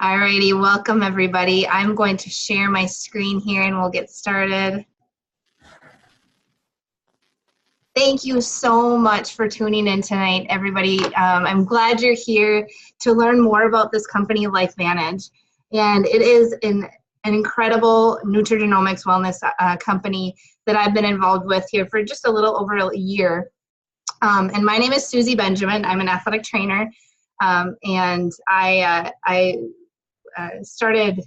Alrighty, welcome everybody. I'm going to share my screen here and we'll get started. Thank you so much for tuning in tonight, everybody. I'm glad you're here to learn more about this company, Lifevantage. And it is an incredible nutrigenomics wellness company that I've been involved with here for just a little over a year. And my name is Suzie Benjamin. I'm an athletic trainer. And I started,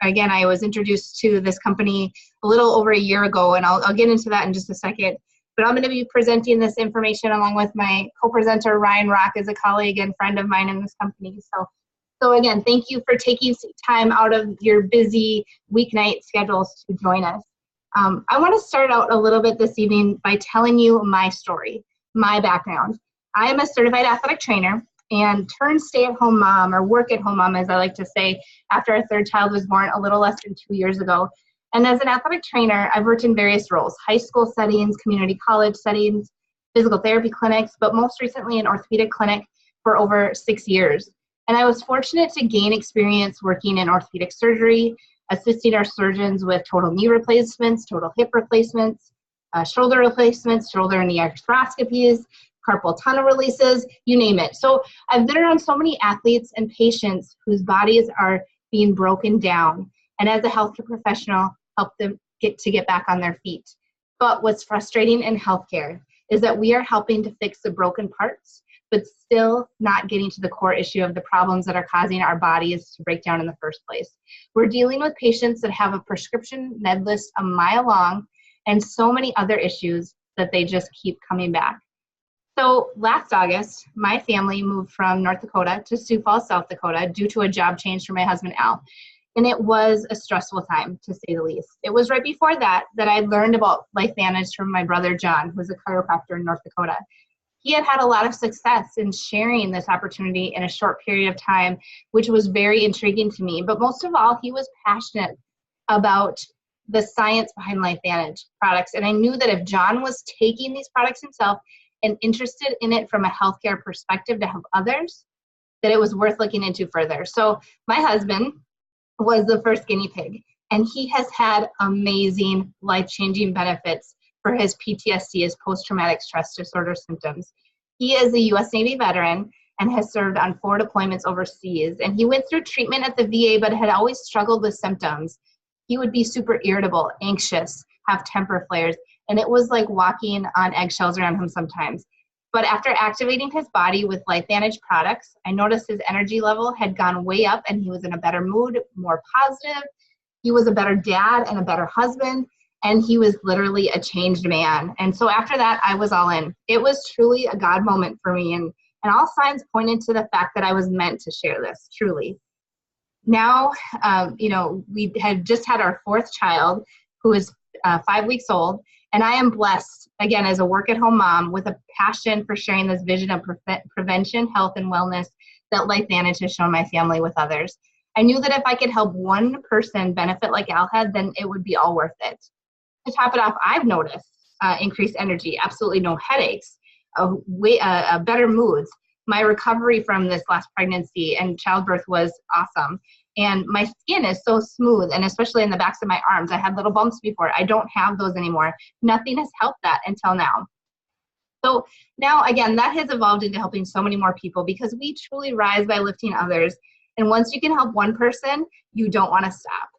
again, I was introduced to this company a little over a year ago, and I'll get into that in just a second. But I'm going to be presenting this information along with my co-presenter, Raak, is a colleague and friend of mine in this company. So again, thank you for taking time out of your busy weeknight schedules to join us. I want to start out a little bit this evening by telling you my story, my background. I am a certified athletic trainer and turned stay-at-home mom, or work-at-home mom, as I like to say, after our third child was born a little less than 2 years ago. And as an athletic trainer, I've worked in various roles: high school settings, community college settings, physical therapy clinics, but most recently an orthopedic clinic for over 6 years. And I was fortunate to gain experience working in orthopedic surgery, assisting our surgeons with total knee replacements, total hip replacements, shoulder replacements, shoulder and knee arthroscopies, carpal tunnel releases, you name it. So I've been around so many athletes and patients whose bodies are being broken down, and as a healthcare professional, help them get back on their feet. But what's frustrating in healthcare is that we are helping to fix the broken parts, but still not getting to the core issue of the problems that are causing our bodies to break down in the first place. We're dealing with patients that have a prescription med list a mile long and so many other issues that they just keep coming back. So last August, my family moved from North Dakota to Sioux Falls, South Dakota due to a job change for my husband, Al. And it was a stressful time, to say the least. It was right before that I learned about Lifevantage from my brother, John, who's a chiropractor in North Dakota. He had had a lot of success in sharing this opportunity in a short period of time, which was very intriguing to me. But most of all, he was passionate about the science behind Lifevantage products. And I knew that if John was taking these products himself and interested in it from a healthcare perspective to help others, that it was worth looking into further. So my husband was the first guinea pig, and he has had amazing life-changing benefits for his PTSD, his post-traumatic stress disorder symptoms. He is a U.S. Navy veteran and has served on 4 deployments overseas. And he went through treatment at the VA, but had always struggled with symptoms. He would be super irritable, anxious, have temper flares, and it was like walking on eggshells around him sometimes. But after activating his body with Lifevantage products, I noticed his energy level had gone way up and he was in a better mood, more positive. He was a better dad and a better husband, and he was literally a changed man. And so after that, I was all in. It was truly a God moment for me, and all signs pointed to the fact that I was meant to share this, truly. Now, we had just had our 4th child, who is 5 weeks old, and I am blessed, again, as a work-at-home mom with a passion for sharing this vision of prevention, health, and wellness that Lifevantage has shown my family with others. I knew that if I could help one person benefit like Al had, then it would be all worth it. To top it off, I've noticed increased energy, absolutely no headaches, better moods. My recovery from this last pregnancy and childbirth was awesome. And my skin is so smooth, and especially in the backs of my arms. I had little bumps before. I don't have those anymore. Nothing has helped that until now. So now, again, that has evolved into helping so many more people, because we truly rise by lifting others. And once you can help one person, you don't want to stop.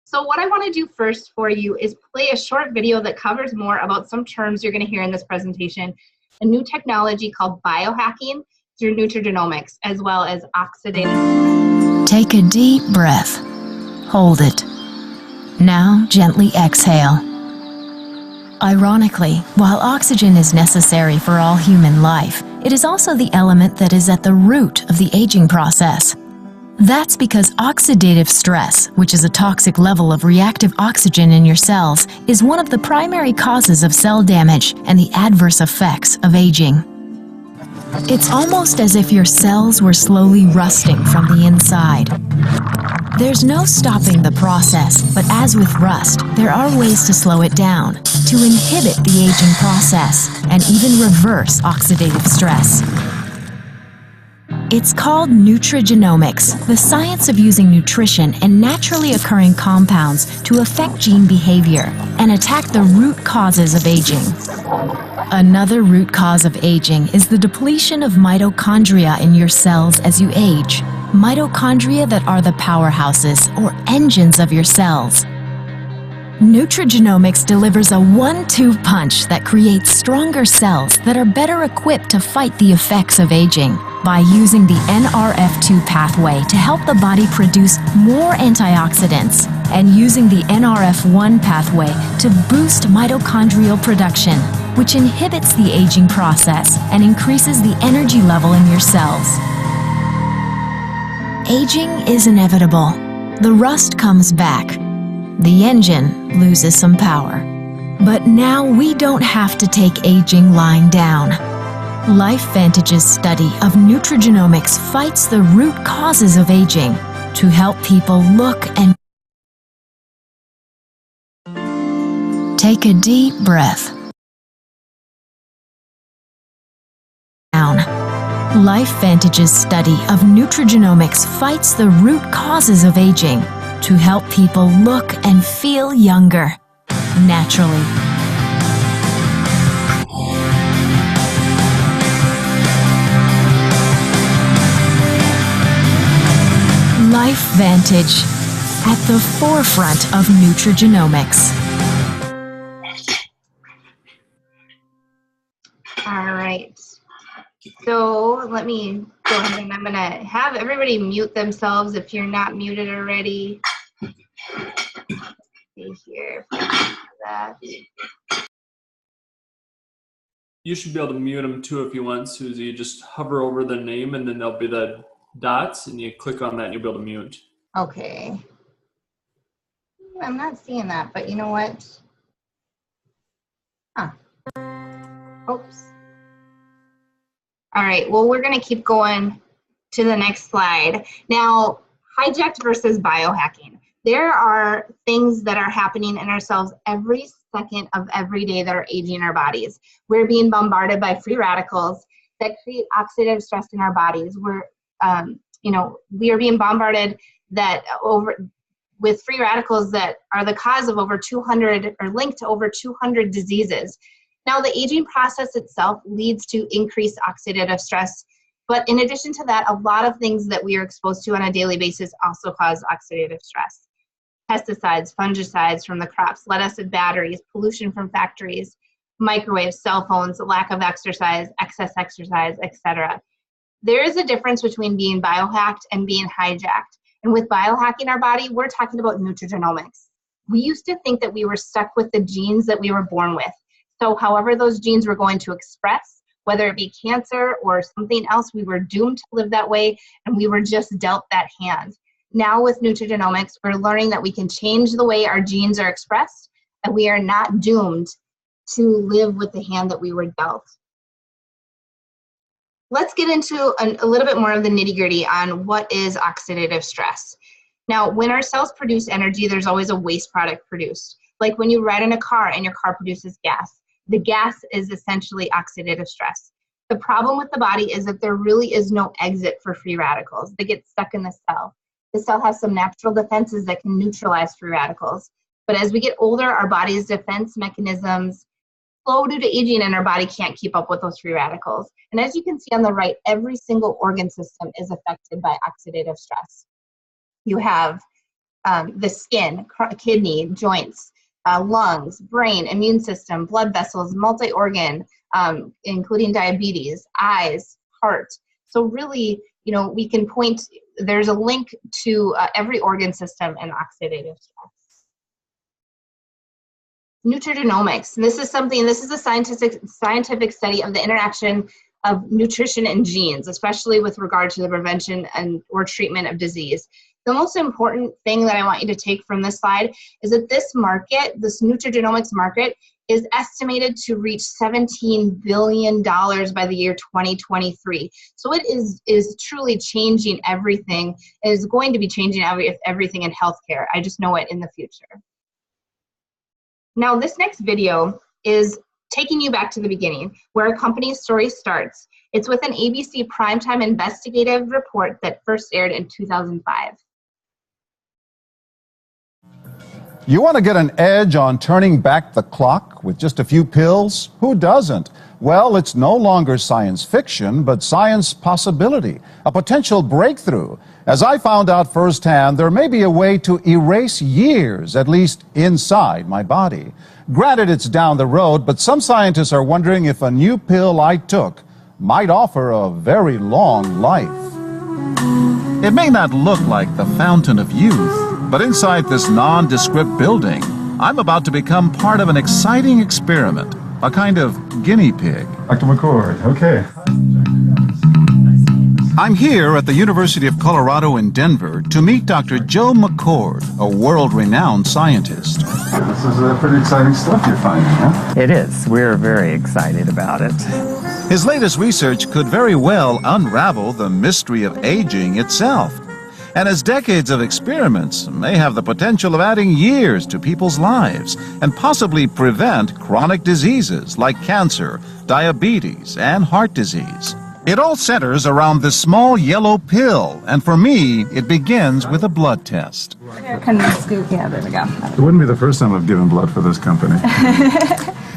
So what I want to do first for you is play a short video that covers more about some terms you're going to hear in this presentation, a new technology called biohacking through nutrigenomics, as well as oxidative. Take a deep breath. Hold it. Now gently exhale. Ironically, while oxygen is necessary for all human life, it is also the element that is at the root of the aging process. That's because oxidative stress, which is a toxic level of reactive oxygen in your cells, is one of the primary causes of cell damage and the adverse effects of aging. It's almost as if your cells were slowly rusting from the inside. There's no stopping the process, but as with rust, there are ways to slow it down, to inhibit the aging process, and even reverse oxidative stress. It's called nutrigenomics, the science of using nutrition and naturally occurring compounds to affect gene behavior and attack the root causes of aging. Another root cause of aging is the depletion of mitochondria in your cells as you age. Mitochondria that are the powerhouses or engines of your cells. Nutrigenomics delivers a one-two punch that creates stronger cells that are better equipped to fight the effects of aging by using the NRF2 pathway to help the body produce more antioxidants and using the NRF1 pathway to boost mitochondrial production, which inhibits the aging process and increases the energy level in your cells. Aging is inevitable. The rust comes back. The engine loses some power. But now we don't have to take aging lying down. Lifevantage's study of nutrigenomics fights the root causes of aging to help people look and take a deep breath. Lifevantage's study of nutrigenomics fights the root causes of aging to help people look and feel younger, naturally. Lifevantage, at the forefront of nutrigenomics. All right. So let me go ahead and I'm going to have everybody mute themselves if you're not muted already. See here if I can do that. You should be able to mute them too if you want, Susie. You just hover over the name and then there'll be the dots and you click on that and you'll be able to mute. Okay. I'm not seeing that, but you know what? Huh. Oops. All right, well, we're going to keep going to the next slide. Now, hijacked versus biohacking. There are things that are happening in ourselves every second of every day that are aging our bodies. We're being bombarded by free radicals that create oxidative stress in our bodies. We are being bombarded with free radicals that are the cause of over 200 or linked to over 200 diseases. Now, the aging process itself leads to increased oxidative stress, but in addition to that, a lot of things that we are exposed to on a daily basis also cause oxidative stress. Pesticides, fungicides from the crops, lead-acid batteries, pollution from factories, microwaves, cell phones, lack of exercise, excess exercise, etc. There is a difference between being biohacked and being hijacked. And with biohacking our body, we're talking about nutrigenomics. We used to think that we were stuck with the genes that we were born with. So however those genes were going to express, whether it be cancer or something else, we were doomed to live that way, and we were just dealt that hand. Now with nutrigenomics, we're learning that we can change the way our genes are expressed, and we are not doomed to live with the hand that we were dealt. Let's get into a little bit more of the nitty-gritty on what is oxidative stress. Now, when our cells produce energy, there's always a waste product produced. Like when you ride in a car and your car produces gas. The gas is essentially oxidative stress. The problem with the body is that there really is no exit for free radicals. They get stuck in the cell. The cell has some natural defenses that can neutralize free radicals. But as we get older, our body's defense mechanisms slow due to aging, and our body can't keep up with those free radicals. And as you can see on the right, every single organ system is affected by oxidative stress. You have the skin, kidney, joints, lungs, brain, immune system, blood vessels, multi-organ, including diabetes, eyes, heart. So really, we can point, there's a link to every organ system and oxidative stress. Nutrigenomics. This is a scientific study of the interaction of nutrition and genes, especially with regard to the prevention or treatment of disease. The most important thing that I want you to take from this slide is that this nutrigenomics market, is estimated to reach $17 billion by the year 2023. So it is truly changing everything. It is going to be changing everything in healthcare. I just know it in the future. Now, this next video is taking you back to the beginning, where a company's story starts. It's with an ABC primetime investigative report that first aired in 2005. You want to get an edge on turning back the clock with just a few pills? Who doesn't? Well, it's no longer science fiction, but science possibility, a potential breakthrough. As I found out firsthand, there may be a way to erase years, at least inside my body. Granted, it's down the road, but some scientists are wondering if a new pill I took might offer a very long life. It may not look like the fountain of youth, but inside this nondescript building, I'm about to become part of an exciting experiment, a kind of guinea pig. Dr. McCord, okay. I'm here at the University of Colorado in Denver to meet Dr. Joe McCord, a world-renowned scientist. This is pretty exciting stuff you're finding, huh? It is. We're very excited about it. His latest research could very well unravel the mystery of aging itself. And his decades of experiments may have the potential of adding years to people's lives and possibly prevent chronic diseases like cancer, diabetes, and heart disease. It all centers around this small yellow pill, and for me, it begins with a blood test. Kind of scoop, yeah, there we go. It wouldn't be the first time I've given blood for this company.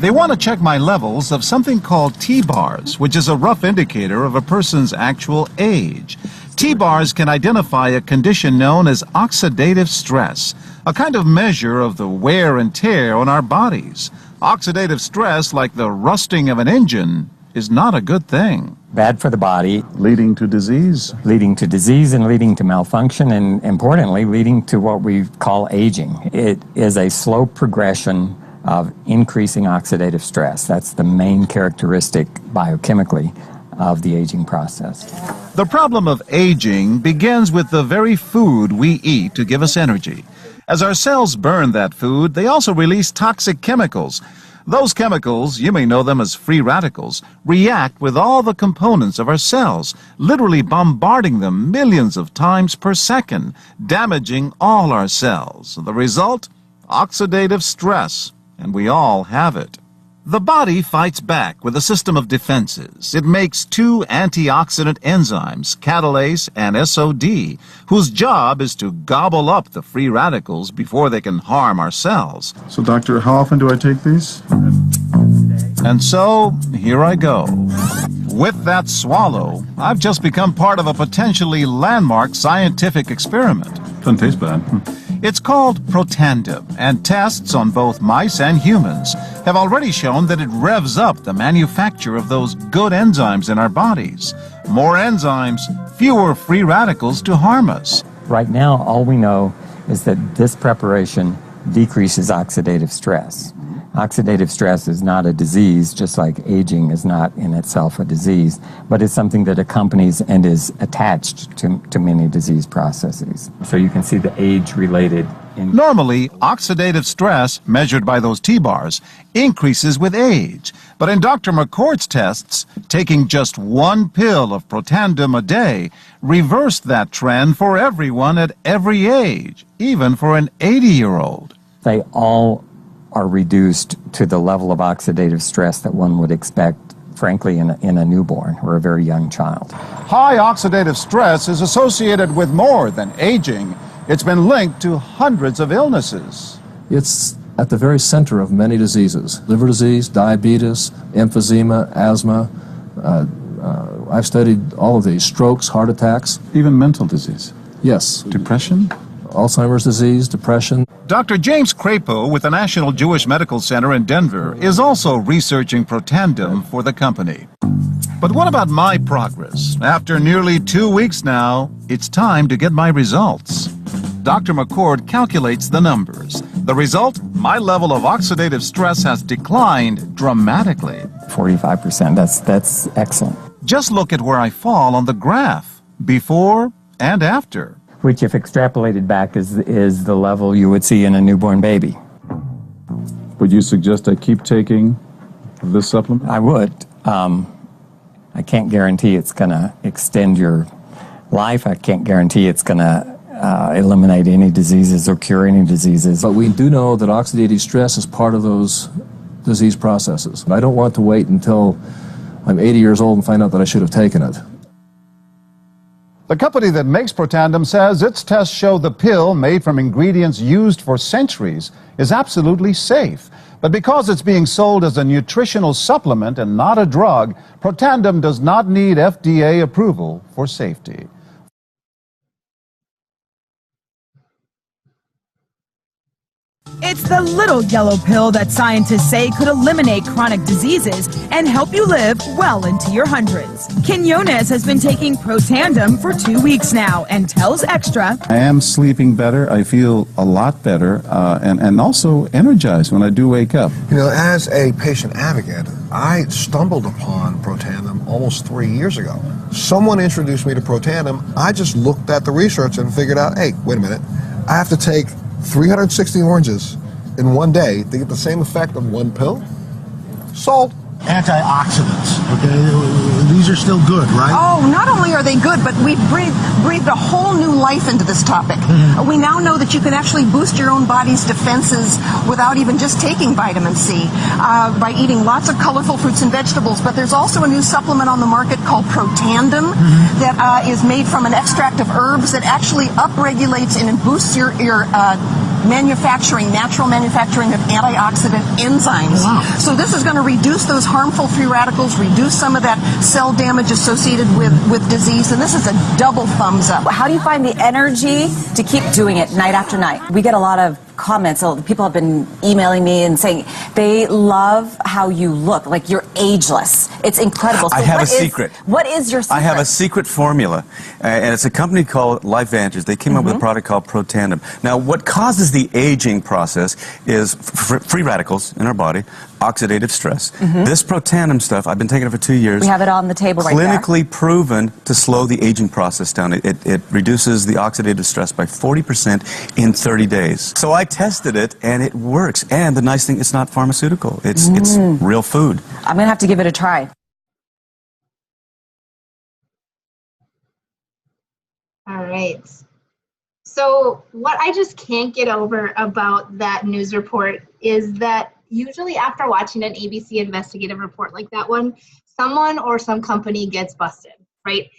They want to check my levels of something called T-bars, which is a rough indicator of a person's actual age. T-bars can identify a condition known as oxidative stress, a kind of measure of the wear and tear on our bodies. Oxidative stress, like the rusting of an engine, is not a good thing. Bad for the body. Leading to disease. Leading to disease and leading to malfunction, and importantly, leading to what we call aging. It is a slow progression of increasing oxidative stress. That's the main characteristic biochemically of the aging process. The problem of aging begins with the very food we eat to give us energy. As our cells burn that food, they also release toxic chemicals. Those chemicals, you may know them as free radicals, react with all the components of our cells, literally bombarding them millions of times per second, damaging all our cells. The result? Oxidative stress, and we all have it. The body fights back with a system of defenses. It makes two antioxidant enzymes, catalase and SOD, whose job is to gobble up the free radicals before they can harm our cells. So, doctor, how often do I take these? And so, here I go. With that swallow, I've just become part of a potentially landmark scientific experiment. Doesn't taste bad. It's called Protandim, and tests on both mice and humans have already shown that it revs up the manufacture of those good enzymes in our bodies. More enzymes, fewer free radicals to harm us. Right now, all we know is that this preparation decreases oxidative stress. Oxidative stress is not a disease, just like aging is not in itself a disease, but it's something that accompanies and is attached to many disease processes. So you can see the age-related. Normally, oxidative stress, measured by those T-bars, increases with age. But in Dr. McCord's tests, taking just one pill of Protandim a day reversed that trend for everyone at every age, even for an 80-year-old. They all are reduced to the level of oxidative stress that one would expect, frankly, in a newborn or a very young child. High oxidative stress is associated with more than aging. It's been linked to hundreds of illnesses. It's at the very center of many diseases: liver disease, diabetes, emphysema, asthma. I've studied all of these: strokes, heart attacks. Even mental disease. Yes. Depression? Alzheimer's disease, depression. Dr. James Crapo with the National Jewish Medical Center in Denver is also researching Protandim for the company. But what about my progress? After nearly 2 weeks now, it's time to get my results. Dr. McCord calculates the numbers. The result? My level of oxidative stress has declined dramatically. 45%, that's excellent. Just look at where I fall on the graph, before and after. Which, if extrapolated back, is the level you would see in a newborn baby. Would you suggest I keep taking this supplement? I would. I can't guarantee it's going to extend your life. I can't guarantee it's going to eliminate any diseases or cure any diseases. But we do know that oxidative stress is part of those disease processes. I don't want to wait until I'm 80 years old and find out that I should have taken it. The company that makes Protandim says its tests show the pill, made from ingredients used for centuries, is absolutely safe. But because it's being sold as a nutritional supplement and not a drug, Protandim does not need FDA approval for safety. It's the little yellow pill that scientists say could eliminate chronic diseases and help you live well into your hundreds. Quinones has been taking Protandim for 2 weeks now and tells Extra, I am sleeping better. I feel a lot better and also energized when I do wake up. You know, as a patient advocate, I stumbled upon Protandim almost 3 years ago. Someone introduced me to Protandim. I just looked at the research and figured out, hey, wait a minute, I have to take 360 oranges in one day to get the same effect of one pill? Sold. Antioxidants, okay? These are still good, right? Oh, not only are they good, but we've breathed a whole new life into this topic. We now know that you can actually boost your own body's defenses without even just taking vitamin C by eating lots of colorful fruits and vegetables. But there's also a new supplement on the market called Protandim that is made from an extract of herbs that actually upregulates and boosts your natural manufacturing of antioxidant enzymes. Wow. So this is going to reduce those harmful free radicals, reduce some of that cell damage associated with disease, and this is a double thumbs up. How do you find the energy to keep doing it night after night? We get a lot of comments. So people have been emailing me and saying they love how you look, like you're ageless. It's incredible. So I have a secret. What is your secret? I have a secret formula, and it's a company called Lifevantage. They came up with a product called Protandim. Now, what causes the aging process is free radicals in our body, oxidative stress. This Protandim stuff, I've been taking it for 2 years. We have it on the table right there. Clinically proven to slow the aging process down. It reduces the oxidative stress by 40% in 30 days. So I tested it, and it works. And the nice thing, it's not pharmaceutical. It's real food. I'm going to have to give it a try. All right. So what I just can't get over about that news report is that usually after watching an ABC investigative report like that one, someone or some company gets busted, right?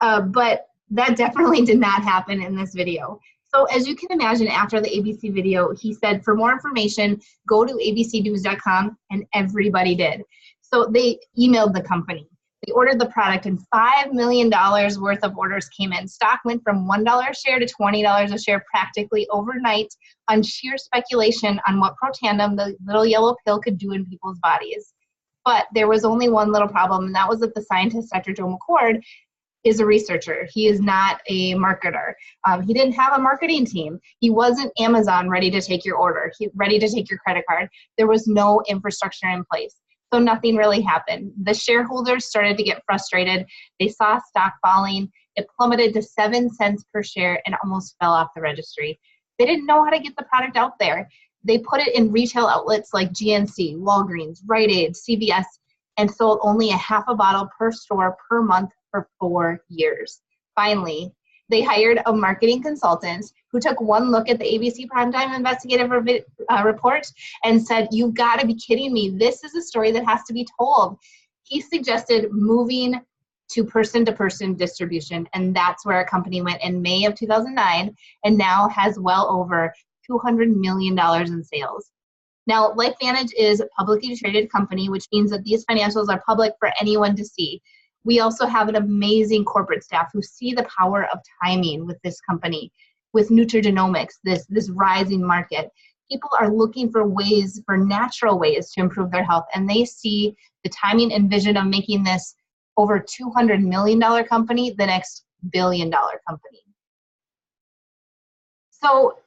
But that definitely did not happen in this video. So as you can imagine, after the ABC video, he said, for more information, go to abcnews.com, and everybody did. So they emailed the company. They ordered the product, and $5 million worth of orders came in. Stock went from $1 a share to $20 a share practically overnight on sheer speculation on what Protandim, the little yellow pill, could do in people's bodies. But there was only one little problem, and that was that the scientist, Dr. Joe McCord, is a researcher. He is not a marketer. He didn't have a marketing team. He wasn't Amazon ready to take your order, ready to take your credit card. There was no infrastructure in place. So nothing really happened. The shareholders started to get frustrated. They saw stock falling. It plummeted to 7 cents per share and almost fell off the registry. They didn't know how to get the product out there. They put it in retail outlets like GNC, Walgreens, Rite Aid, CVS, and sold only a half a bottle per store per month for 4 years. Finally, they hired a marketing consultant who took one look at the ABC Primetime Investigative report and said, you've got to be kidding me. This is a story that has to be told. He suggested moving to person-to-person distribution, and that's where our company went in May of 2009 and now has well over $200 million in sales. Now, Lifevantage is a publicly traded company, which means that these financials are public for anyone to see. We also have an amazing corporate staff who see the power of timing with this company, with nutrigenomics, this rising market. People are looking for ways, for natural ways to improve their health, and they see the timing and vision of making this over $200 million company the next billion-dollar company. So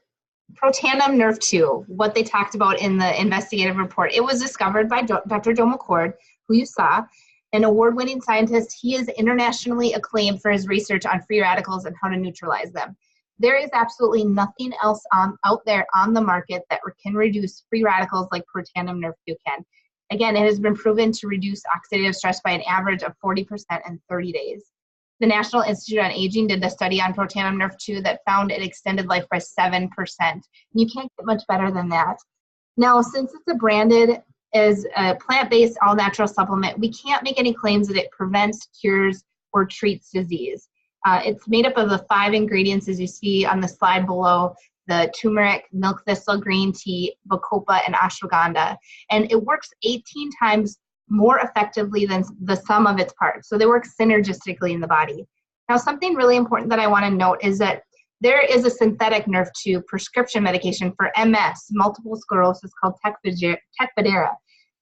Protandim Nerve 2, what they talked about in the investigative report, it was discovered by Dr. Joe McCord, who you saw, an award-winning scientist. He is internationally acclaimed for his research on free radicals and how to neutralize them. There is absolutely nothing else out there on the market that can reduce free radicals like Protandim Nerve 2 can. Again, it has been proven to reduce oxidative stress by an average of 40% in 30 days. The National Institute on Aging did a study on Protandim Nerve 2 that found it extended life by 7%. You can't get much better than that. Now, since it's a branded is a plant-based, all-natural supplement. We can't make any claims that it prevents, cures, or treats disease. It's made up of the 5 ingredients as you see on the slide below: the turmeric, milk thistle green tea, bacopa, and ashwagandha. And it works 18 times more effectively than the sum of its parts. So they work synergistically in the body. Now, something really important that I want to note is that there is a synthetic Nerf2 prescription medication for MS, multiple sclerosis, called Tecfidera.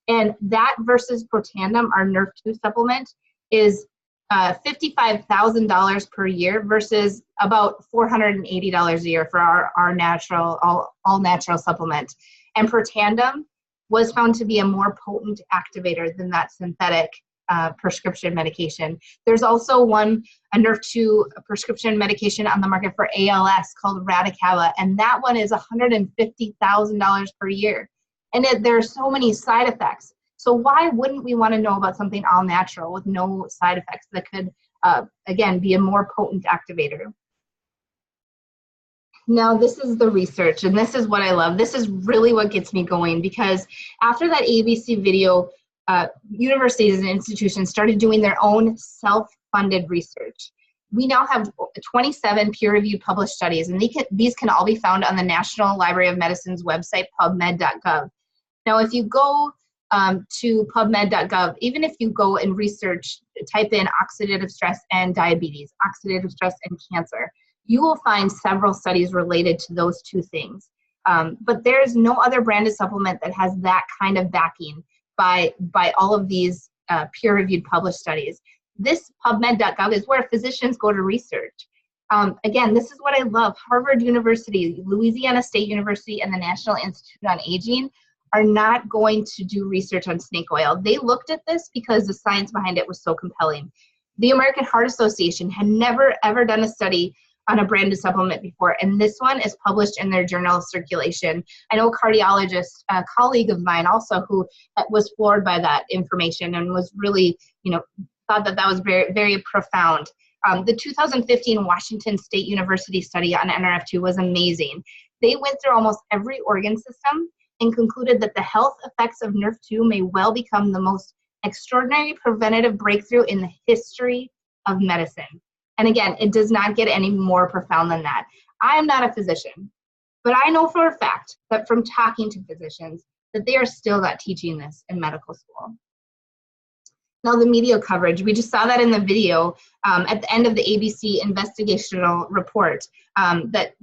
And that versus Protandim, our Nerf2 supplement, is $55,000 per year versus about $480 a year for our natural, all natural supplement. And Protandim was found to be a more potent activator than that synthetic prescription medication. There's also a Nerf2 prescription medication on the market for ALS called Radicava, and that one is $150,000 per year. And there are so many side effects. So why wouldn't we want to know about something all natural with no side effects that could, again, be a more potent activator? Now, this is the research, and this is what I love. This is really what gets me going, because after that ABC video, universities and institutions started doing their own self-funded research. We now have 27 peer-reviewed published studies, and these can all be found on the National Library of Medicine's website, pubmed.gov. Now, if you go to pubmed.gov, even if you go and research, type in oxidative stress and diabetes, oxidative stress and cancer, you will find several studies related to those two things. But there's no other branded supplement that has that kind of backing by all of these peer-reviewed published studies. This PubMed.gov is where physicians go to research. Again, this is what I love. Harvard University, Louisiana State University, and the National Institute on Aging are not going to do research on snake oil. They looked at this because the science behind it was so compelling. The American Heart Association had never, ever done a study on a branded supplement before, and this one is published in their Journal of Circulation. I know a cardiologist, a colleague of mine also, who was floored by that information and was really, thought that was very, very profound. The 2015 Washington State University study on NRF2 was amazing. They went through almost every organ system and concluded that the health effects of Nerf2 may well become the most extraordinary preventative breakthrough in the history of medicine. And again, it does not get any more profound than that. I am not a physician, but I know for a fact that from talking to physicians that they are still not teaching this in medical school. Now, the media coverage, we just saw that in the video at the end of the ABC investigational report that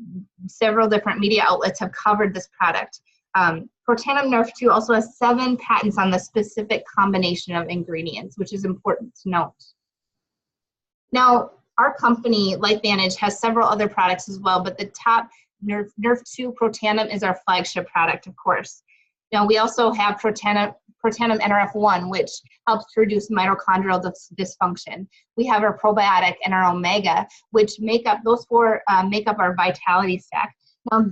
several different media outlets have covered this product. Protandim Nerf2 also has 7 patents on the specific combination of ingredients, which is important to note. Now, our company, Lifevantage, has several other products as well, but the top Nerf2 Protandim is our flagship product, of course. Now, we also have Protandim NRF1, which helps to reduce mitochondrial dysfunction. We have our probiotic and our omega, which those 4 make up our vitality stack. Now,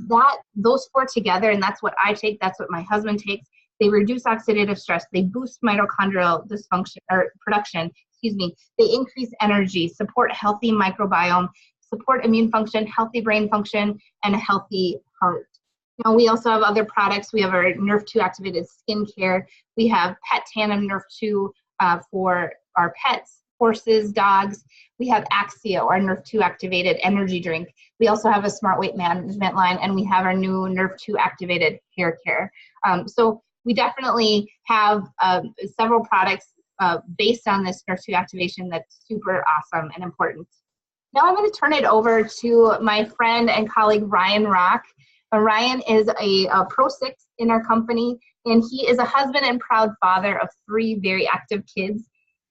those 4 together, and that's what I take, that's what my husband takes, they reduce oxidative stress, they boost mitochondrial dysfunction or production, they increase energy, support healthy microbiome, support immune function, healthy brain function, and a healthy heart. Now, we also have other products. We have our Nerf2 activated skincare. We have Pet Tandem Nerf2 for our pets, horses, dogs. We have Axio, our Nerf2 activated energy drink. We also have a smart weight management line, and we have our new Nerf2 activated hair care. So we definitely have several products based on this Nerf2 activation that's super awesome and important. Now I'm going to turn it over to my friend and colleague Ryan Raak. Ryan is a Pro 6 in our company, and he is a husband and proud father of 3 very active kids.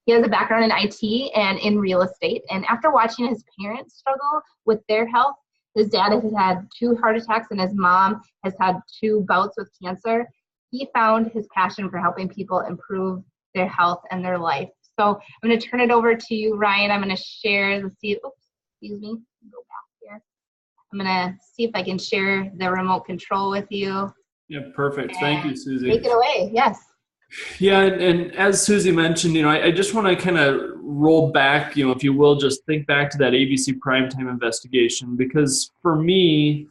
He has a background in IT and in real estate, and after watching his parents struggle with their health, his dad has had 2 heart attacks and his mom has had 2 bouts with cancer, he found his passion for helping people improve their health and their life. So I'm going to turn it over to you, Ryan. I'm going to share go back here. I'm going to see if I can share the remote control with you. Yeah, perfect. Thank you, Suzie. Take it away. Yes. Yeah, and as Suzie mentioned, I just want to kind of roll back, if you will, just think back to that ABC primetime investigation, because for me,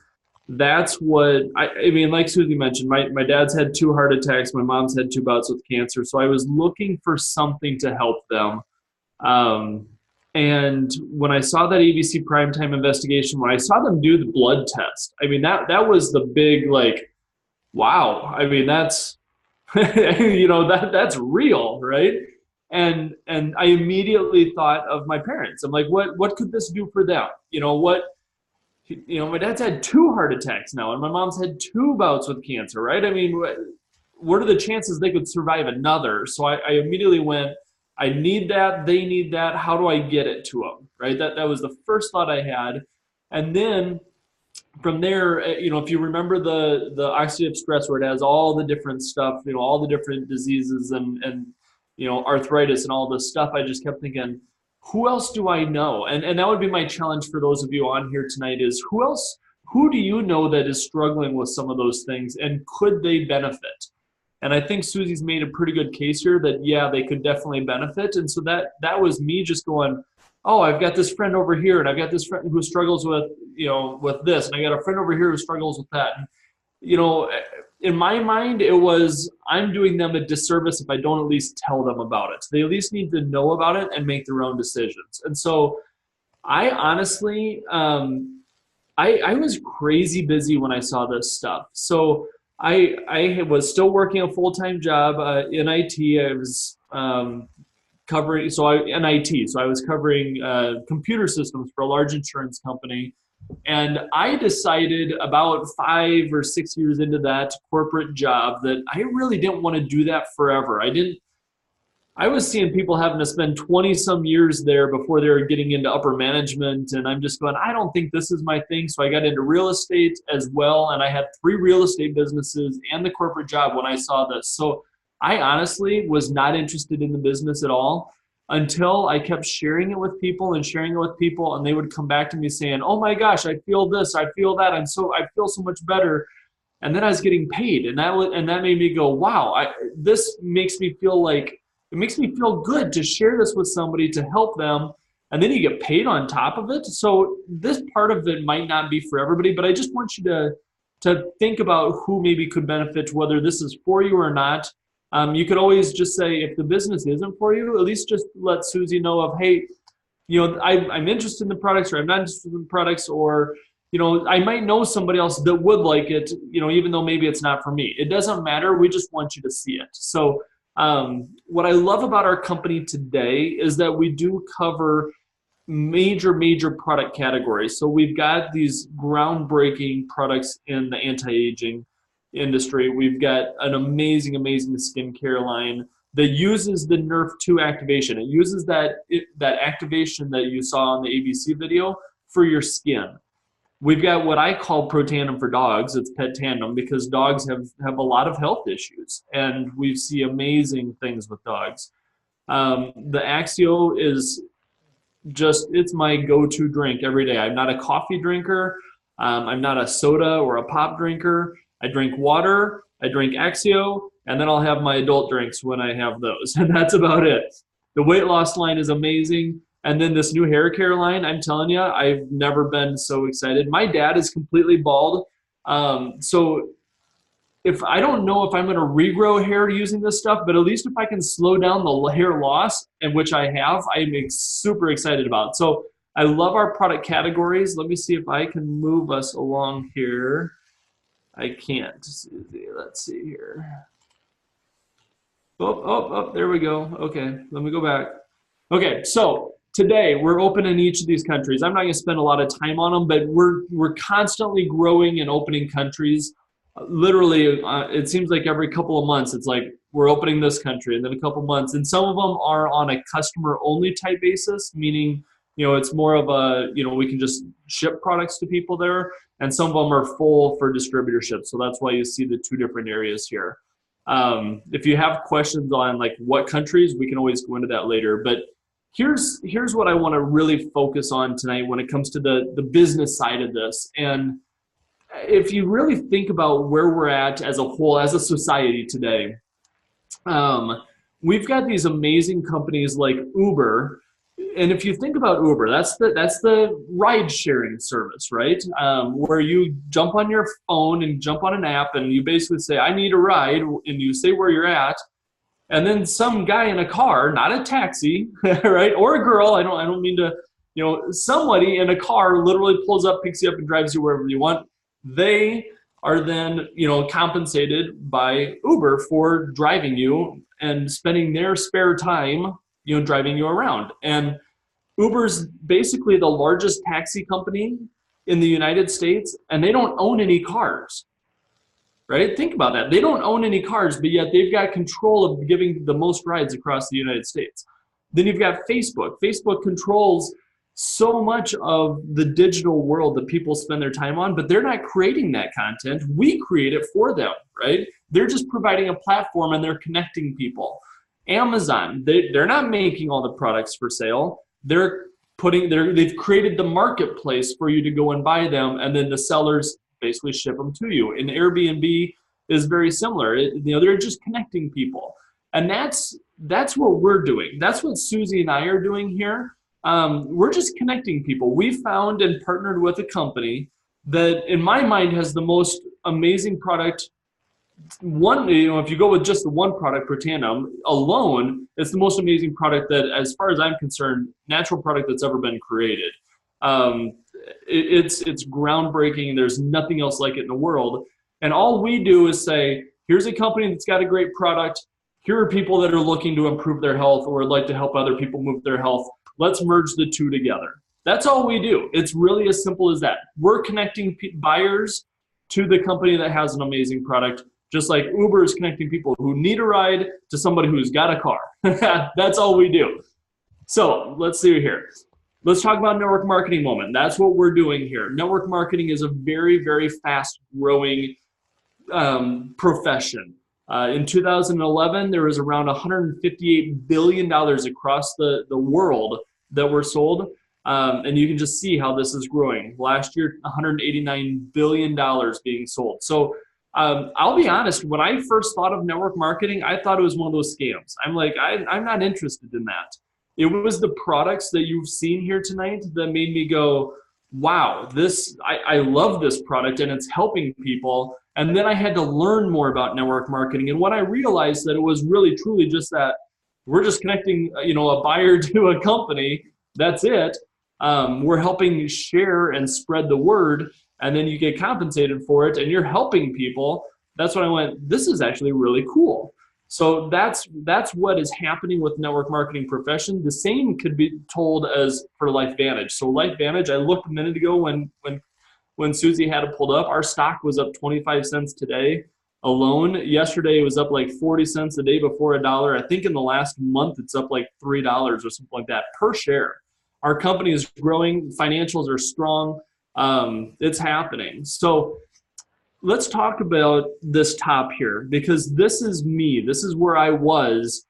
that's what I mean, like Suzie mentioned, my dad's had 2 heart attacks, my mom's had 2 bouts with cancer, so I was looking for something to help them. Um, and when I saw that ABC primetime investigation, when I saw them do the blood test, I mean, that was the big, like, wow. I mean, that's that's real, right? And I immediately thought of my parents. I'm like, what could this do for them? My dad's had 2 heart attacks now, and my mom's had 2 bouts with cancer, right? I mean, what are the chances they could survive another? So I immediately went, I need that, they need that. How do I get it to them, right? That was the first thought I had. And then from there, if you remember the oxidative stress where it has all the different stuff, all the different diseases and arthritis and all this stuff, I just kept thinking, who else do I know? And that would be my challenge for those of you on here tonight is who do you know that is struggling with some of those things, and could they benefit? And I think Suzie's made a pretty good case here that, yeah, they could definitely benefit. And so that was me just going, oh, I've got this friend over here, and I've got this friend who struggles with, with this, and I got a friend over here who struggles with that. And, in my mind, it was, I'm doing them a disservice if I don't at least tell them about it. They at least need to know about it and make their own decisions. And so I honestly, I was crazy busy when I saw this stuff. So I was still working a full-time job in IT. I was covering, in IT, so I was covering computer systems for a large insurance company. And I decided about 5 or 6 years into that corporate job that I really didn't want to do that forever. I was seeing people having to spend 20 some years there before they were getting into upper management. And I'm just going, I don't think this is my thing. So I got into real estate as well. And I had 3 real estate businesses and the corporate job when I saw this. So I honestly was not interested in the business at all until I kept sharing it with people and sharing it with people. And they would come back to me saying, oh my gosh, I feel this, I feel that. I feel so much better. And then I was getting paid. And that made me go, wow, this makes me feel like, it makes me feel good to share this with somebody to help them. And then you get paid on top of it. So this part of it might not be for everybody, but I just want you to think about who maybe could benefit, whether this is for you or not. You could always just say, if the business isn't for you, at least just let Suzie know of, hey, I'm interested in the products, or I'm not interested in the products, or, I might know somebody else that would like it, even though maybe it's not for me. It doesn't matter. We just want you to see it. So what I love about our company today is that we do cover major product categories. So we've got these groundbreaking products in the anti-aging industry. We've got an amazing skincare line that uses the Nerf2 activation. It uses that activation that you saw in the ABC video for your skin. We've got what I call Protandim for dogs. It's Pet Tandem, because dogs have a lot of health issues, and we see amazing things with dogs. The Axio is it's my go-to drink every day. I'm not a coffee drinker. I'm not a soda or a pop drinker. I drink water, I drink Axio, and then I'll have my adult drinks when I have those, and that's about it. The weight loss line is amazing. And then this new hair care line, I'm telling you, I've never been so excited. My dad is completely bald. So I don't know if I'm going to regrow hair using this stuff, but at least if I can slow down the hair loss, and which I have, I'm super excited about. So I love our product categories. Let me see if I can move us along here. I can't. Let's see here. Oh, there we go. Okay, let me go back. Okay, so today we're open in each of these countries. I'm not going to spend a lot of time on them, but we're constantly growing and opening countries. Literally, it seems like every couple of months, it's like we're opening this country, and then a couple months. And some of them are on a customer-only type basis, meaning, it's more of a, we can just ship products to people there. And some of them are full for distributorship. So that's why you see the 2 different areas here. If you have questions on like what countries, we can always go into that later. But here's what I want to really focus on tonight when it comes to the business side of this. And if you really think about where we're at as a whole, as a society today, we've got these amazing companies like Uber. and if you think about Uber, that's the ride sharing service, right? Where you jump on your phone and jump on an app and you basically say, I need a ride, and you say where you're at, and then some guy in a car, not a taxi, right? Or a girl, I don't mean to, somebody in a car literally pulls up, picks you up, and drives you wherever you want. They are then, compensated by Uber for driving you and spending their spare time, driving you around. And Uber's basically the largest taxi company in the United States, and they don't own any cars, right? Think about that. They don't own any cars, but yet they've got control of giving the most rides across the United States. Then you've got Facebook. Facebook controls so much of the digital world that people spend their time on, but they're not creating that content. We create it for them, right? They're just providing a platform and they're connecting people. Amazon, they're not making all the products for sale. They've created the marketplace for you to go and buy them, and then the sellers basically ship them to you. And Airbnb is very similar. They're just connecting people. And that's what we're doing. That's what Suzie and I are doing here. We're just connecting people. We found and partnered with a company that, in my mind, has the most amazing product. If you go with just the one product, Protandim alone, it's the most amazing product that, as far as I'm concerned, natural product that's ever been created. It's groundbreaking. There's nothing else like it in the world. And all we do is say, here's a company that's got a great product. Here are people that are looking to improve their health or would like to help other people move their health. Let's merge the two together. That's all we do. It's really as simple as that. We're connecting buyers to the company that has an amazing product, just like Uber is connecting people who need a ride to somebody who's got a car. That's all we do. So let's see here. Let's talk about network marketing moment. That's what we're doing here. Network marketing is a very, very fast growing profession. In 2011, there was around $158 billion across the world that were sold. And you can just see how this is growing. Last year, $189 billion being sold. So I'll be honest, when I first thought of network marketing, I thought it was one of those scams. I'm like, I'm not interested in that. It was the products that you've seen here tonight that made me go, wow, I love this product and it's helping people. And then I had to learn more about network marketing. And when I realized that it was really truly just that we're just connecting, a buyer to a company, that's it. We're helping share and spread the word, and then you get compensated for it and you're helping people. That's when I went, this is actually really cool. So that's what is happening with network marketing profession. The same could be told as for Lifevantage. So Lifevantage, I looked a minute ago when Suzie had it pulled up, our stock was up 25 cents today alone. Yesterday it was up like 40 cents, the day before $1. I think in the last month it's up like $3 or something like that per share. Our company is growing, financials are strong, it's happening. So let's talk about this top here, because this is me. This is where I was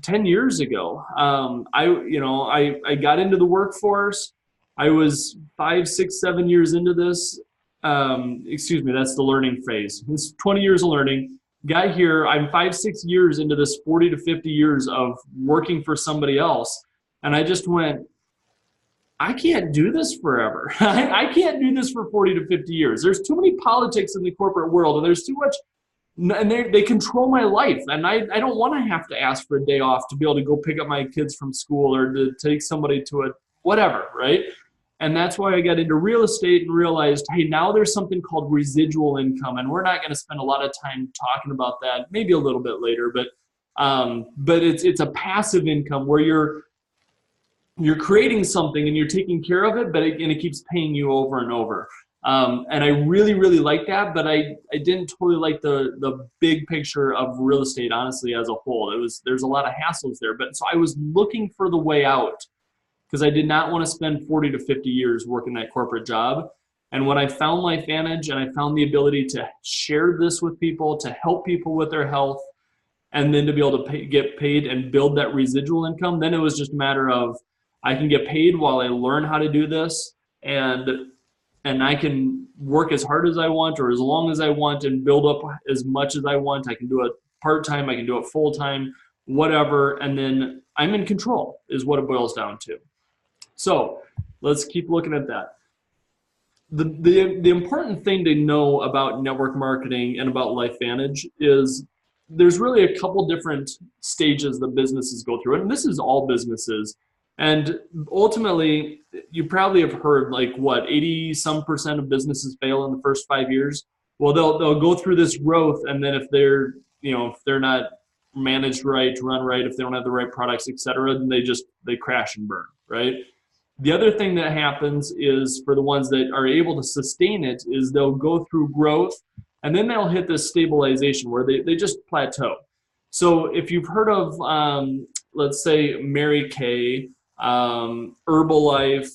10 years ago. I got into the workforce. I was 5, 6, 7 years into this. Excuse me, that's the learning phase. It's 20 years of learning. Got here, I'm 5, 6 years into this 40 to 50 years of working for somebody else. And I just went, I can't do this forever. I can't do this for 40 to 50 years. There's too many politics in the corporate world, and there's too much, and they control my life. And I don't want to have to ask for a day off to be able to go pick up my kids from school or to take somebody to a whatever, right? And that's why I got into real estate and realized, hey, now there's something called residual income, and we're not going to spend a lot of time talking about that, maybe a little bit later, but it's a passive income where you're creating something and you're taking care of it, but it keeps paying you over and over. And I really, really like that, but I didn't totally like the big picture of real estate, honestly, as a whole. There's a lot of hassles there. But so I was looking for the way out because I did not want to spend 40 to 50 years working that corporate job. And when I found Lifevantage and I found the ability to share this with people, to help people with their health, and then to be able to get paid and build that residual income, then it was just a matter of, I can get paid while I learn how to do this, and I can work as hard as I want or as long as I want and build up as much as I want. I can do it part-time, I can do it full-time, whatever, and then I'm in control is what it boils down to. So let's keep looking at that. The important thing to know about network marketing and about Lifevantage is there's really a couple different stages that businesses go through, and this is all businesses. And ultimately, you probably have heard like what 80% of businesses fail in the first 5 years. Well, they'll go through this growth, and then if they're not managed right, run right, if they don't have the right products, etc., then they crash and burn, right? The other thing that happens is for the ones that are able to sustain it is they'll go through growth, and then they'll hit this stabilization where they just plateau. So if you've heard of, let's say, Mary Kay, Herbalife,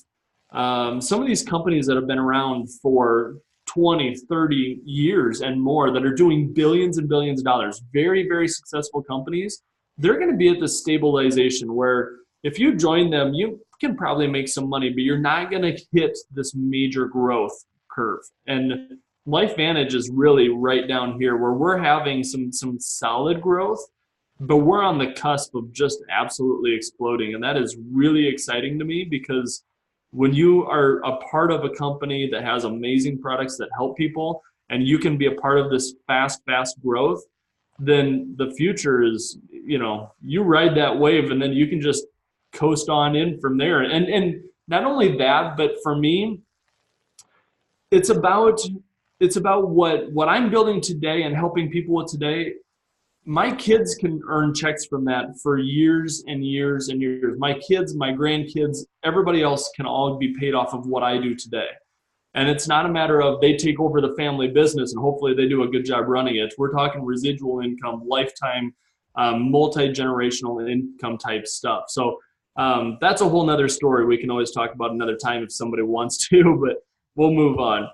some of these companies that have been around for 20, 30 years and more that are doing billions and billions of dollars, very, very successful companies, they're going to be at the stabilization where if you join them, you can probably make some money, but you're not going to hit this major growth curve. And Lifevantage is really right down here where we're having some solid growth, but we're on the cusp of just absolutely exploding. And that is really exciting to me because when you are a part of a company that has amazing products that help people and you can be a part of this fast growth, then the future is, you ride that wave and then you can just coast on in from there. And not only that, but for me, it's about what I'm building today and helping people with today. My kids can earn checks from that for years and years and years. My kids, my grandkids, everybody else can all be paid off of what I do today. And it's not a matter of they take over the family business and hopefully they do a good job running it. We're talking residual income, lifetime, multi-generational income type stuff. So that's a whole nother story we can always talk about another time if somebody wants to, but we'll move on.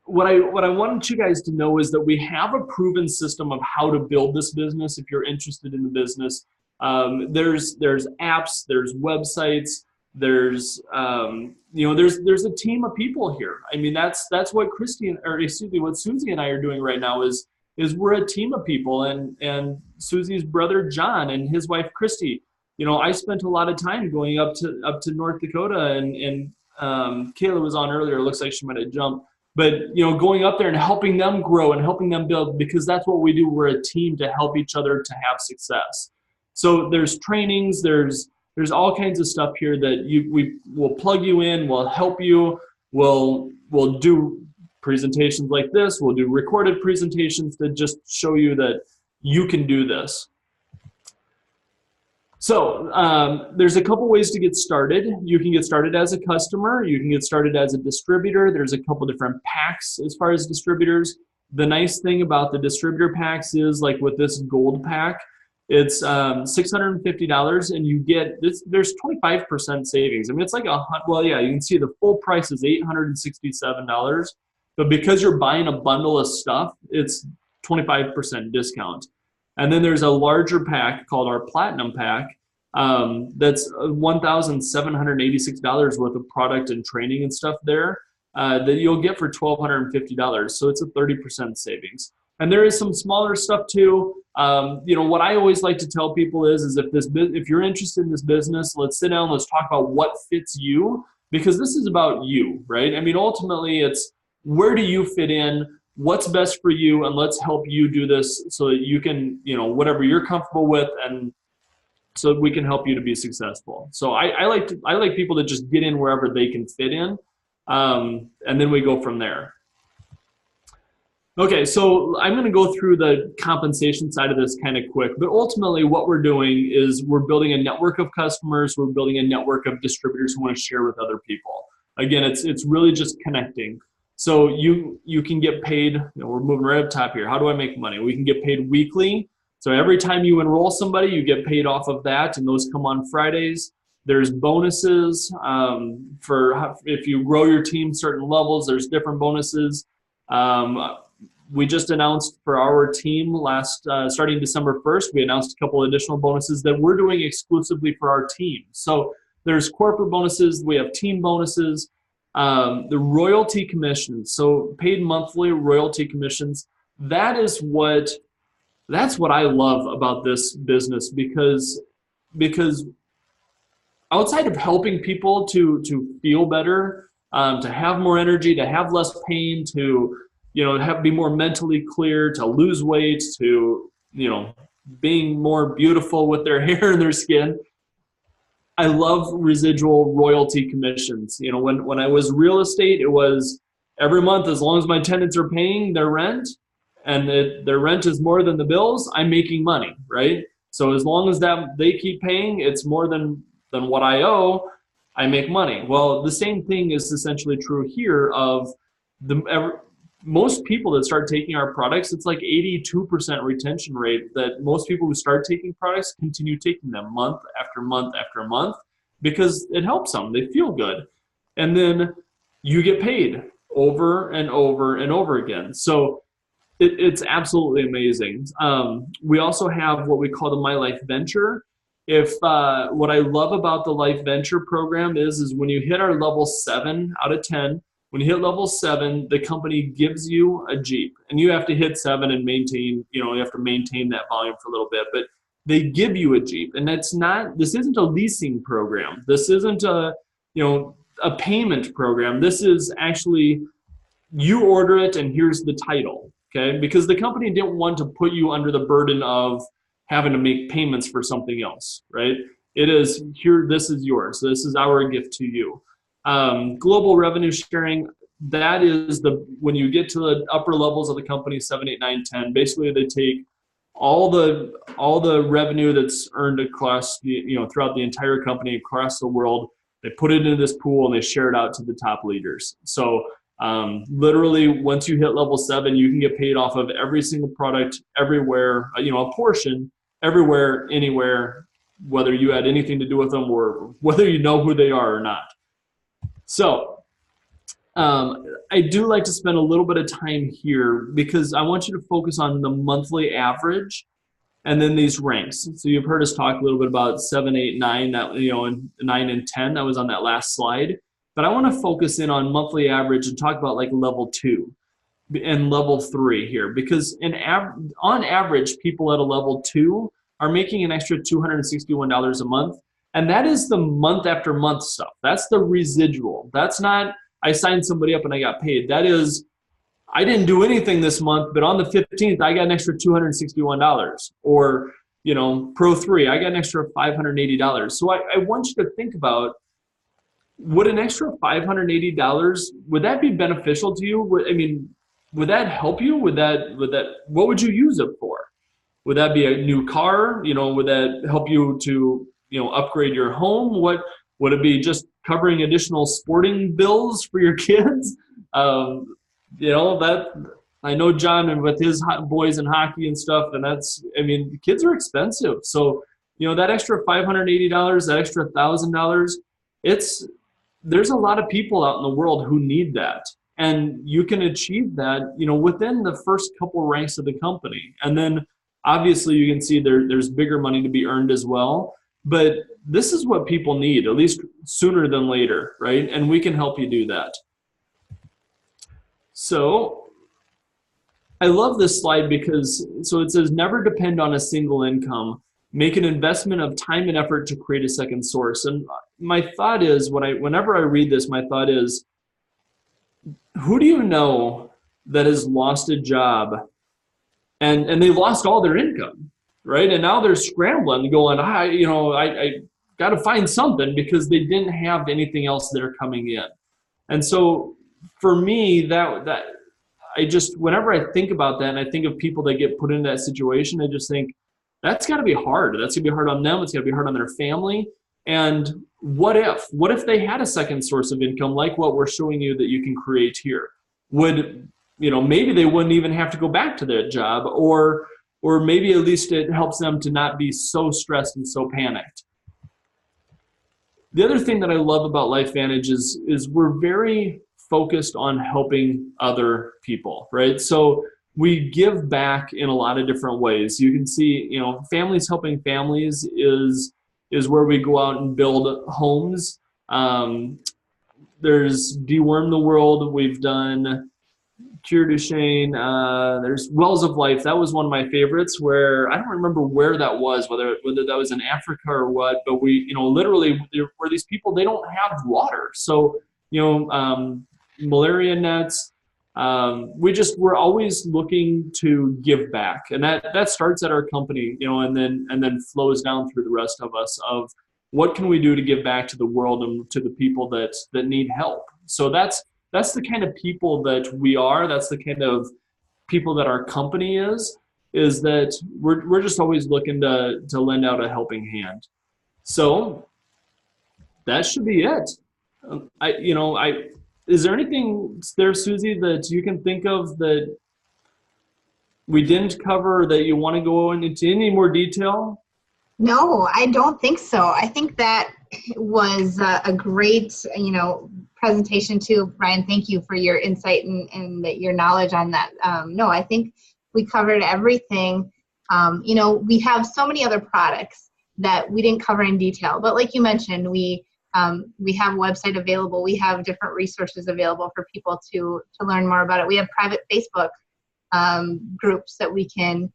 What I wanted you guys to know is that we have a proven system of how to build this business if you're interested in the business. There's apps, there's websites, there's a team of people here. I mean, that's what what Suzie and I are doing right now is we're a team of people, and Suzie's brother John and his wife Christy. I spent a lot of time going up to North Dakota, and Kayla was on earlier. It looks like she might have jumped. But going up there and helping them grow and helping them build, because that's what we do. We're a team to help each other to have success. So there's trainings, there's all kinds of stuff here that we will plug you in, we'll help you, we'll do presentations like this, we'll do recorded presentations to just show you that you can do this. So there's a couple ways to get started. You can get started as a customer. You can get started as a distributor. There's a couple different packs as far as distributors. The nice thing about the distributor packs is, like with this gold pack, it's $650 and you get this. There's 25% savings. I mean, it's like you can see the full price is $867, but because you're buying a bundle of stuff, it's 25% discount. And then there's a larger pack called our Platinum Pack that's $1,786 worth of product and training and stuff there that you'll get for $1,250. So it's a 30% savings. And there is some smaller stuff too. What I always like to tell people is if you're interested in this business, let's sit down, let's talk about what fits you, because this is about you, right? I mean, ultimately it's where do you fit in? What's best for you, and let's help you do this so that you can, whatever you're comfortable with, and so that we can help you to be successful. So I like people to just get in wherever they can fit in, and then we go from there. Okay, so I'm going to go through the compensation side of this kind of quick, but ultimately what we're doing is we're building a network of customers, we're building a network of distributors who want to share with other people. Again, it's really just connecting. So you can get paid, we're moving right up top here. How do I make money? We can get paid weekly. So every time you enroll somebody, you get paid off of that, and those come on Fridays. There's bonuses for if you grow your team certain levels, there's different bonuses. We just announced for our team starting December 1st, we announced a couple additional bonuses that we're doing exclusively for our team. So there's corporate bonuses, we have team bonuses. The royalty commissions, so paid monthly royalty commissions, that's what I love about this business, because outside of helping people to feel better, to have more energy, to have less pain, to be more mentally clear, to lose weight, to being more beautiful with their hair and their skin. I love residual royalty commissions. When I was real estate, it was every month, as long as my tenants are paying their rent and their rent is more than the bills, I'm making money, right? So as long as that they keep paying, it's more than what I owe, I make money. Well, the same thing is essentially true here of most people that start taking our products, it's like 82% retention rate, that most people who start taking products continue taking them month after month after month because it helps them. They feel good. And then you get paid over and over and over again. So it's absolutely amazing. We also have what we call the My Life Venture. What I love about the Life Venture program is when you hit our level 7 out of 10, when you hit level 7, the company gives you a Jeep, and you have to hit 7 and maintain, you have to maintain that volume for a little bit, but they give you a Jeep. And this isn't a leasing program. This isn't a payment program. This is actually, you order it and here's the title, okay? Because the company didn't want to put you under the burden of having to make payments for something else, right? It is, here, this is yours. This is our gift to you. Global revenue sharing, that is when you get to the upper levels of the company, 7, 8, 9, 10, basically they take all the revenue that's earned across throughout the entire company, across the world, they put it into this pool and they share it out to the top leaders. So literally once you hit level 7, you can get paid off of every single product everywhere, a portion everywhere, anywhere, whether you had anything to do with them or whether you know who they are or not. So I do like to spend a little bit of time here because I want you to focus on the monthly average and then these ranks. So you've heard us talk a little bit about 7, 8, 9, and 9 and 10. That was on that last slide. But I want to focus in on monthly average and talk about like level 2 and level 3 here, because on average, people at a level 2 are making an extra $261 a month. And that is the month after month stuff. That's the residual. That's not, I signed somebody up and I got paid. That is, I didn't do anything this month, but on the 15th, I got an extra $261. Or, Pro 3, I got an extra $580. So I want you to think about, would an extra $580, would that be beneficial to you? Would that help you? What would you use it for? Would that be a new car? Would that help you to upgrade your home? What would it be? Just covering additional sporting bills for your kids? That I know John and with his boys in hockey and stuff, and kids are expensive. So that extra $580, that extra $1,000, there's a lot of people out in the world who need that, and you can achieve that within the first couple ranks of the company, and then obviously you can see there's bigger money to be earned as well. But this is what people need, at least sooner than later, right? And we can help you do that. So I love this slide because, it says, never depend on a single income. Make an investment of time and effort to create a second source. And my thought is, whenever I read this, my thought is, who do you know that has lost a job and they lost all their income? Right? And now they're scrambling, going, I got to find something because they didn't have anything else that are coming in. And so for me, whenever I think about that and I think of people that get put in that situation, I just think that's got to be hard. That's going to be hard on them. It's going to be hard on their family. And what if they had a second source of income like what we're showing you that you can create here? Maybe they wouldn't even have to go back to that job, or maybe at least it helps them to not be so stressed and so panicked. The other thing that I love about Lifevantage is we're very focused on helping other people, right? So we give back in a lot of different ways. You can see, Families Helping Families is where we go out and build homes. There's Deworm the World. We've done Cure Duchesne, there's Wells of Life. That was one of my favorites, where I don't remember where that was, whether that was in Africa or what, but we, literally, where these people, they don't have water. So, malaria nets, we're always looking to give back. And that starts at our company, and then flows down through the rest of us of what can we do to give back to the world and to the people that need help. So that's the kind of people that we are. That's the kind of people that our company is that we're just always looking to lend out a helping hand. So that should be it. Is there anything there, Suzie, that you can think of that we didn't cover that you want to go into any more detail? No, I don't think so. I think that was a great, presentation too. Brian, thank you for your insight and your knowledge on that. No, I think we covered everything. We have so many other products that we didn't cover in detail, but like you mentioned, we have a website available. We have different resources available for people to learn more about it. We have private Facebook groups that we can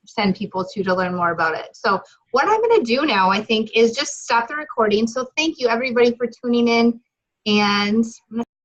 send people to learn more about it. So what I'm going to do now, I think, is just stop the recording. So thank you, everybody, for tuning in. And I'm